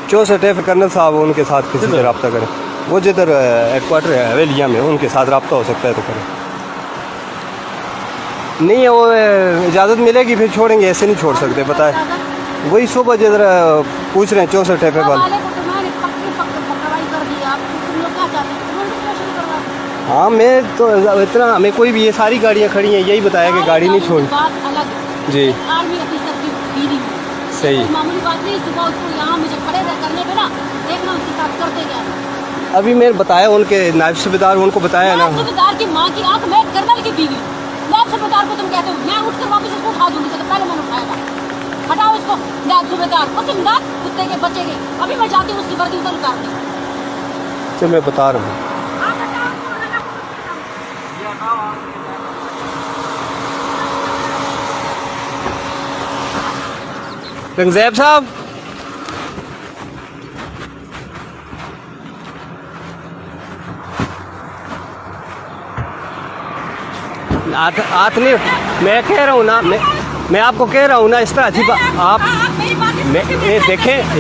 64 है कर्नल साहब, उनके साथ किसी से रब्ता करें। वो जिधर हेडक्वार्टर है हवेलिया में, उनके साथ रब्ता हो सकता है तो करें। नहीं वो इजाज़त मिलेगी फिर छोड़ेंगे, ऐसे नहीं छोड़ सकते पता है। वही सुबह जिधर पूछ रहे हैं 64 पे वाले। हाँ मैं तो इतना, हमें कोई भी ये सारी गाड़ियाँ खड़ी हैं, यही बताया कि गाड़ी नहीं छोड़ी जी। सही मामूली बात नहीं, सुबह उसको यहाँ मुझे खड़े करने पे ना देखना उसके साथ करते गया। अभी मैं बताया उनके नायब सूबेदार, उनको बताया ना सूबेदार की माँ की आंख, मैं कर्नल की बीवी, नायब सूबेदार को तुम कहते हो, मैं उठकर वापस उसको उठा दूंगी, तो पहले मैंने उठाया। हटाओ इसको नायब सूबेदार, उस इमदाद कुत्ते के बच्चे के। अभी मैं जाती हूँ उसकी वर्दी उतर उतारने। चल मैं बता रहा हूँ। रंगज़ैब साहब, हाथ नहीं, मैं कह रहा हूँ ना, मैं आपको कह रहा हूँ ना, इस तरह अजीब आप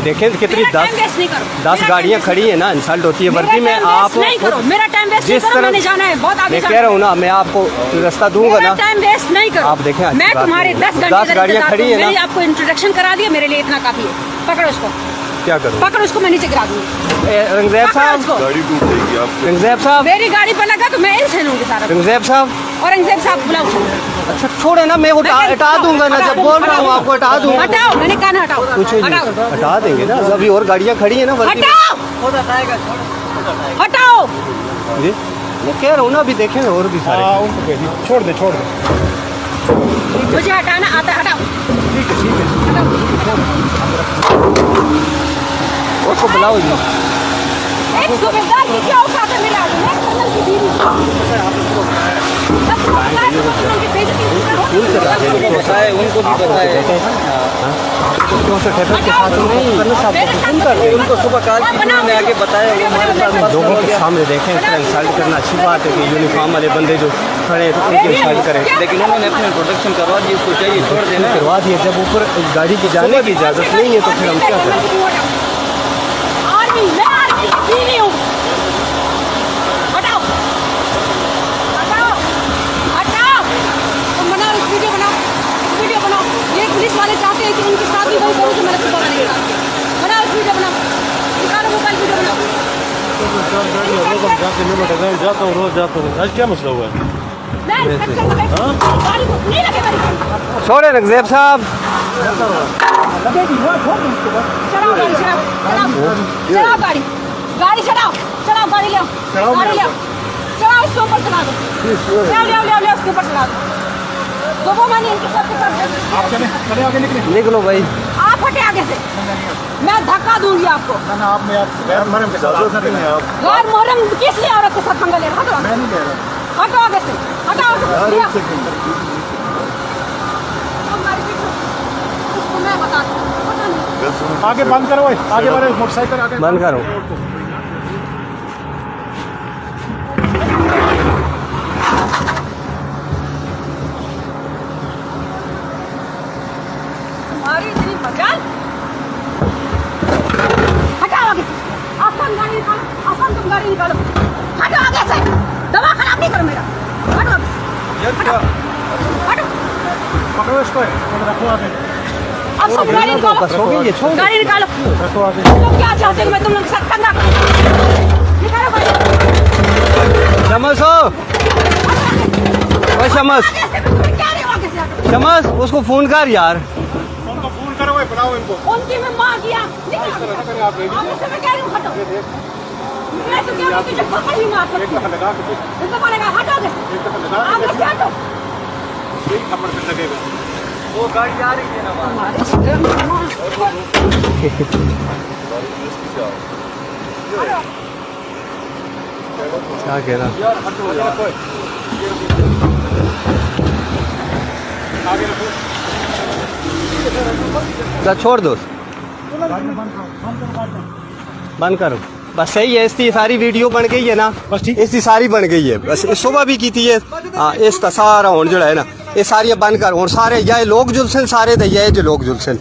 देखें कितनी 10 गाड़ियाँ खड़ी है ना, इंसल्ट होती है वर्दी में। आप मेरा टाइम वेस्ट जिस तरह मैंने जाना है, बहुत आगे मैं कह रहा हूँ ना, मैं आपको रास्ता दूंगा ना, टाइम वेस्ट नहीं करो। आप देखें मैं तुम्हारे 10 गाड़ियाँ खड़ी है ना, आपको इंट्रोडक्शन करा दिया, मेरे लिए इतना काफी है। पकड़ो उसको, क्या करो, पकड़ो उसको, मैं नीचे गिरा दूंगी। रंगज़ैब साहब, रंगज़ैब साहब, मेरी गाड़ी पर लगा तो मैं इनसे लूंगी सारा। रंगज़ैब साहब, और रंगज़ैब साहब बुलाओ। अच्छा छोड़े ना, मैं हटा दूंगा ना, जब बोल रहा हूँ आपको हटा दूंगा। हटाओ, मैंने कहा ना हटाओ। कुछ हटा देंगे ना, अभी और गाड़ियाँ खड़ी है ना। हटाओ, हटाओ जी, मैं कह रहा हूँ ना, अभी देखें और भी सारे। छोड़ दे मुझे हटाना आता, हटाओ। ठीक है उसको बुलाओ जी। एक सूबेदार की क्या औकात है मेरे आगे, मैं कर्नल की बीवी। उनको भी पता है। उनको सुबह कहा कि उन्होंने आगे बताया, लोगों के सामने देखें, इस तरह इंसल्ट करना अच्छी बात है कि यूनिफॉर्म वाले बंदे जो खड़े हैं तो उनकी इंसल्ट करें। लेकिन उन्होंने अपने प्रोटेक्शन करवा दी, उसको चाहिए छोड़ देना, करवा दिए। जब ऊपर गाड़ी की जाने की इजाज़त नहीं है तो फिर हम क्या करें। पुलिस वाले चाहते हैं कि उनके साथ भी वही करूँ, तो मैंने सुबह बनाया। बनाओ वीडियो, बनाओ, निकालो मोबाइल, वीडियो बनाओ। जाता हूँ, रोज जाता हूँ। आज क्या मसला हुआ है? छोड़े रंगज़ैब साहब, चलाओ गाड़ी, चलाओ गाड़ी, गाड़ी चलाओ, चलाओ गाड़ी, ले गाड़ी, ले चलाओ, इसके ऊपर चला दो, ले इसके ऊपर चला दो। सुबह मैंने इनके साथ आगे निकलो भाई, आप हटे आगे से, मैं धक्का दूंगी आपको। गैर मुहर्रम के साथ गैर मुहर्रम किस लिए औरत के साथ पंगा ले रहा? हटो आगे से, हटाओ। उसको मैं बताती हूँ, आगे बंद करो, आगे बढ़ो, मोटरसाइकिल आगे बंद करो। तुम्हारी इतनी मजाल, हटाओ आगे से, आसान गाड़ी निकालो, आसान तुम गाड़ी निकालो, हटो आगे से, दवा खराब नहीं करो मेरा, हटो आगे से, हटो। पकड़ो इसको, रखो आगे। अब सब गाड़ी निकालो, गाड़ी निकालो। रखो आगे। तुम क्या चाहते हो मैं तुम लोग के साथ पंगा करूं? निकालो गाड़ी। शमस हो, ओए शमस, शमस उसको फोन कर यार। उनको फोन करो, बुलाओ इनको। उनकी मैं मार दिया, निकलो आगे से, मैं कह रही हूँ हटो। मैं तो कह रही हूँ कि जब पकड़ ही मार सकती हूँ, इसको पड़ेगा, हटो आगे से, आगे से हटो। एक थप्पड़ से लगेगा। वो गाड़ी आ रही है ना वहाँ। क्या कह रहा, छोड़ दो, बंद करो बस। सही है, इसकी सारी वीडियो बन गई है ना, बस ठीक, इसकी सारी बन गई है। बस सुबह भी की थी ये। हाँ, इसका सारा हूँ जो है ना, ये सारी बंद कर, और सारे या लोग जुलसन सारे दे, ये जो लोग जुलसन